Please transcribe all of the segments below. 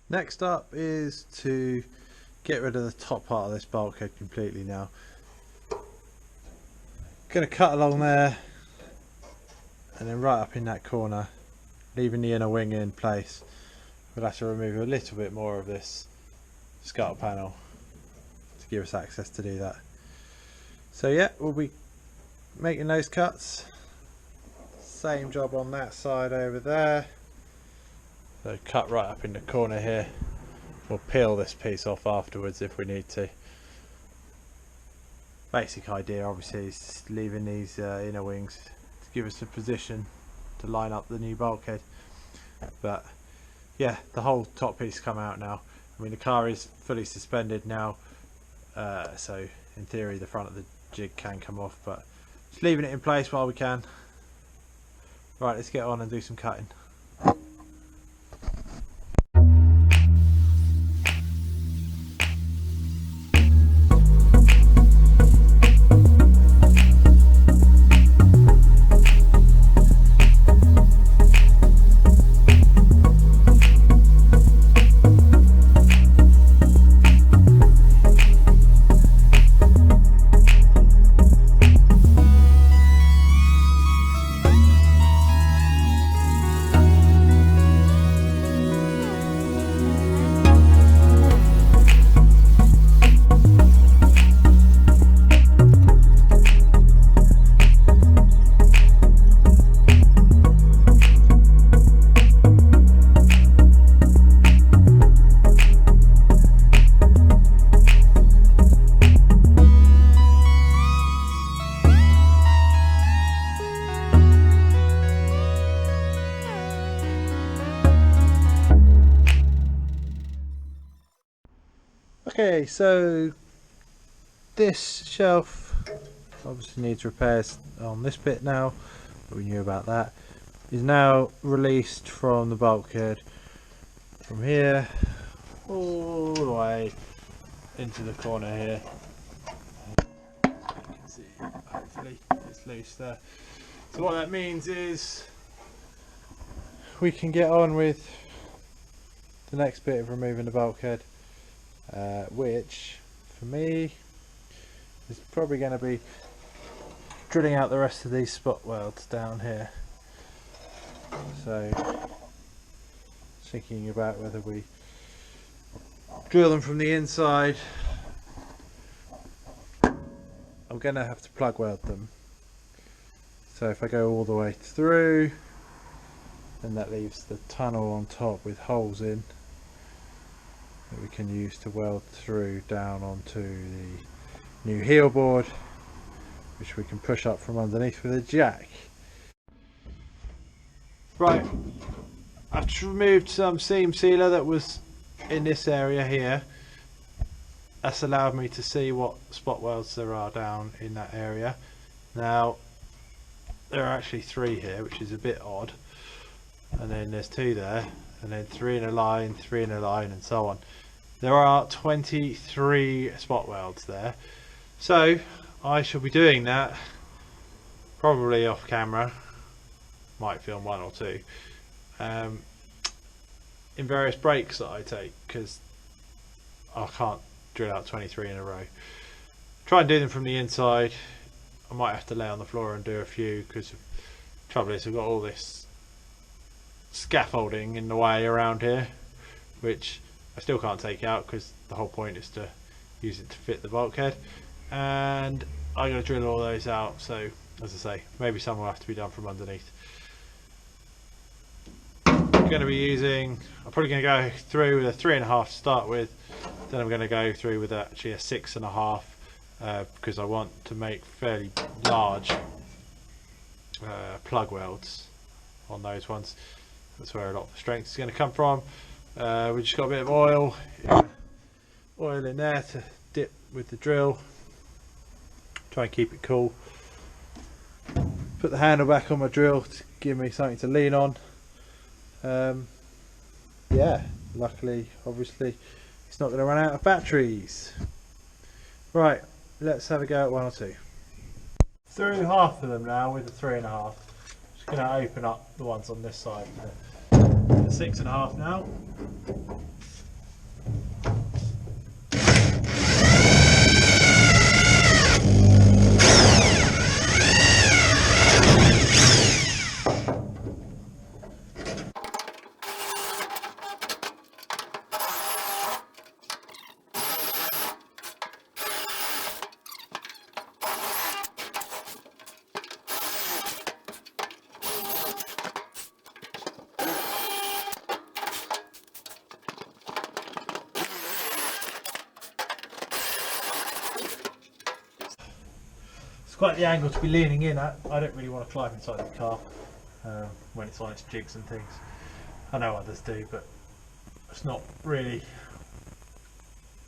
Next up is to get rid of the top part of this bulkhead completely now. Going to cut along there and then right up in that corner, leaving the inner wing in place. We'll have to remove a little bit more of this scuttle panel to give us access to do that. So yeah, we'll be making those cuts. Same job on that side over there. So cut right up in the corner here. We'll peel this piece off afterwards if we need to. Basic idea obviously is just leaving these inner wings to give us a position to line up the new bulkhead. But yeah, the whole top piece come out now. I mean, the car is fully suspended now, so in theory the front of the jig can come off, but just leaving it in place while we can. Right, let's get on and do some cutting. Okay, so this shelf obviously needs repairs on this bit now, but we knew about that. Is now released from the bulkhead from here all the way into the corner here. You can see, hopefully it's loose there. So what that means is we can get on with the next bit of removing the bulkhead. Which for me is probably going to be drilling out the rest of these spot welds down here. So thinking about whether we drill them from the inside. I'm going to have to plug weld them, so if I go all the way through, then that leaves the tunnel on top with holes in that we can use to weld through down onto the new heel board, which we can push up from underneath with a jack. Right, I've removed some seam sealer that was in this area here. That's allowed me to see what spot welds there are down in that area. Now there are actually 3 here, which is a bit odd, and then there's 2 there, and then 3 in a line, 3 in a line, and so on. There are 23 spot welds there, so I shall be doing that probably off camera. Might film 1 or 2 in various breaks that I take, because I can't drill out 23 in a row. Try and do them from the inside. I might have to lay on the floor and do a few, because the trouble is I've got all this scaffolding in the way around here, which I still can't take out because the whole point is to use it to fit the bulkhead, and I got to drill all those out. So as I say, maybe some will have to be done from underneath. I'm going to be using, I'm probably going to go through with a 3.5 to start with, then I'm going to go through with actually a 6.5 because I want to make fairly large plug welds on those ones. That's where a lot of the strength is going to come from. We just got a bit of oil in there to dip with the drill. Try and keep it cool. Put the handle back on my drill to give me something to lean on. Yeah, luckily, obviously, it's not going to run out of batteries. Right, let's have a go at 1 or 2. Through half of them now with the 3.5. Just going to open up the ones on this side. The 6.5 now. quite the angle to be leaning in at. I don't really want to climb inside the car when it's on its jigs and things. I know others do, but it's not really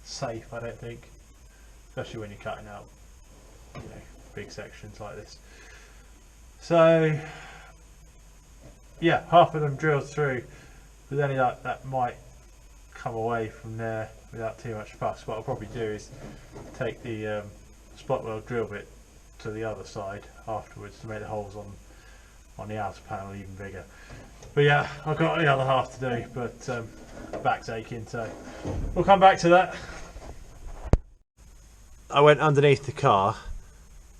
safe, I don't think, especially when you're cutting out, you know, big sections like this. So yeah, half of them drilled through, but then that might come away from there without too much fuss. What I'll probably do is take the spot weld drill bit to the other side afterwards to make the holes on the outer panel even bigger. But yeah, I've got the other half to do, but back's aching, so we'll come back to that. I went underneath the car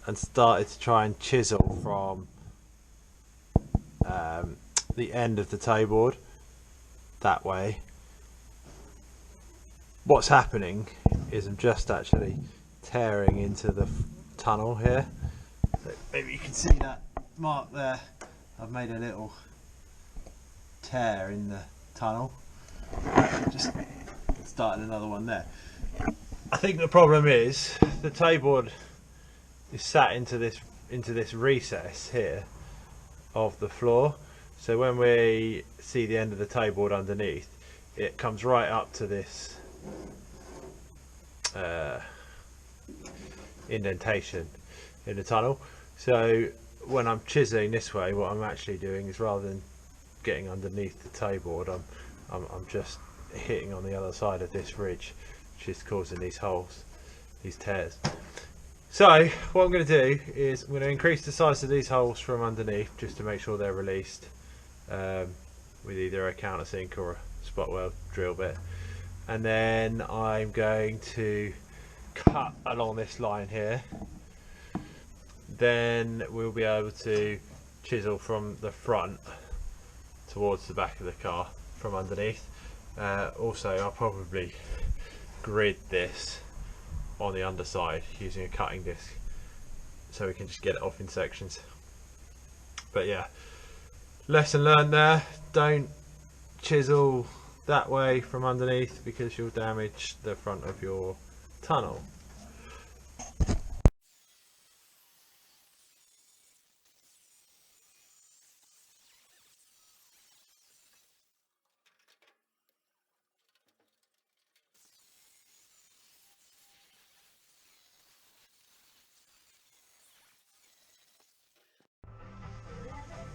and started to try and chisel from the end of the toe board that way. What's happening is I'm just actually tearing into the tunnel here. So maybe you can see that mark there. I've made a little tear in the tunnel. Just started another one there. I think the problem is the toe board is sat into this recess here of the floor. So when we see the end of the toe board underneath, it comes right up to this indentation in the tunnel. So when I'm chiseling this way, what I'm actually doing is, rather than getting underneath the toe board, I'm just hitting on the other side of this ridge, which is causing these holes, these tears. So what I'm going to do is I'm going to increase the size of these holes from underneath just to make sure they're released with either a countersink or a spot weld drill bit, and then I'm going to cut along this line here. Then we'll be able to chisel from the front towards the back of the car from underneath. Also, I'll probably grid this on the underside using a cutting disc so we can just get it off in sections. But yeah, lesson learned there. Don't chisel that way from underneath because you'll damage the front of your tunnel.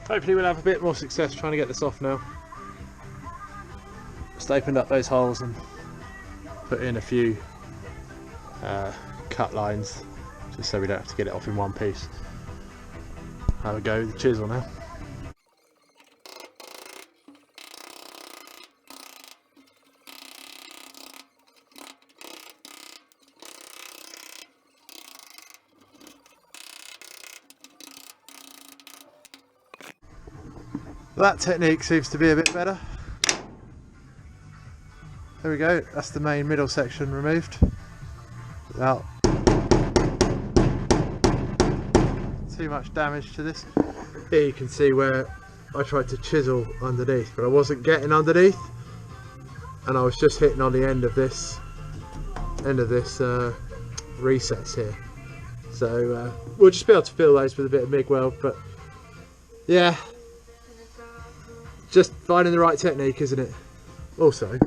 Hopefully we'll have a bit more success trying to get this off now. Just opened up those holes and put in a few cut lines just so we don't have to get it off in one piece. Have a go with the chisel now. That technique seems to be a bit better. There we go, that's the main middle section removed without too much damage to this. Here you can see where I tried to chisel underneath, but I wasn't getting underneath, and I was just hitting on the end of this recess here. So we'll just be able to fill those with a bit of MIG weld, but yeah, just finding the right technique, isn't it? Also,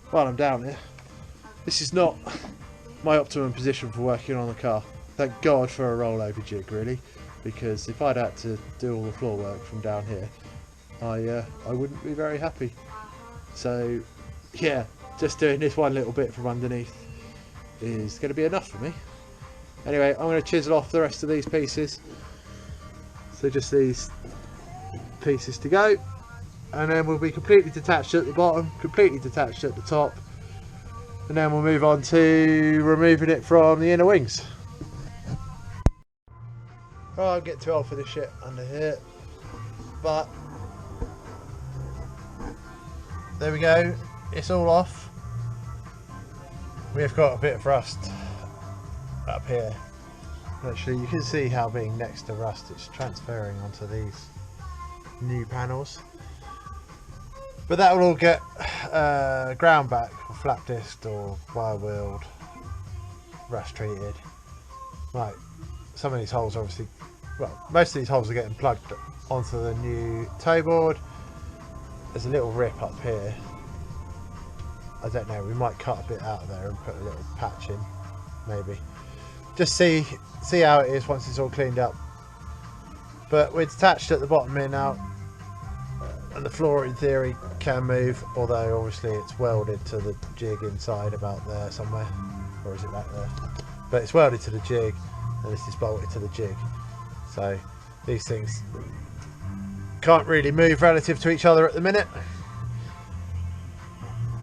while I'm down here, this is not my optimum position for working on the car. Thank God for a rollover jig, really, because if I'd had to do all the floor work from down here, I wouldn't be very happy. So yeah, just doing this one little bit from underneath is going to be enough for me. Anyway, I'm going to chisel off the rest of these pieces. So just these pieces to go, and then we'll be completely detached at the bottom, completely detached at the top, and then we'll move on to removing it from the inner wings. Oh, I'll get too old for this shit under here, but there we go, it's all off. We've got a bit of rust up here. Actually, you can see how being next to rust, it's transferring onto these new panels, but that will all get ground back or flap disced or wire wheeled, rust treated, Right, some of these holes are obviously, well, most of these holes are getting plugged onto the new toe board. There's a little rip up here. I don't know, we might cut a bit out of there and put a little patch in, maybe. Just see how it is once it's all cleaned up. But we're detached at the bottom here now, and the floor in theory can move, although obviously it's welded to the jig inside about there somewhere, or is it back there? But it's welded to the jig, and this is bolted to the jig, so these things can't really move relative to each other at the minute.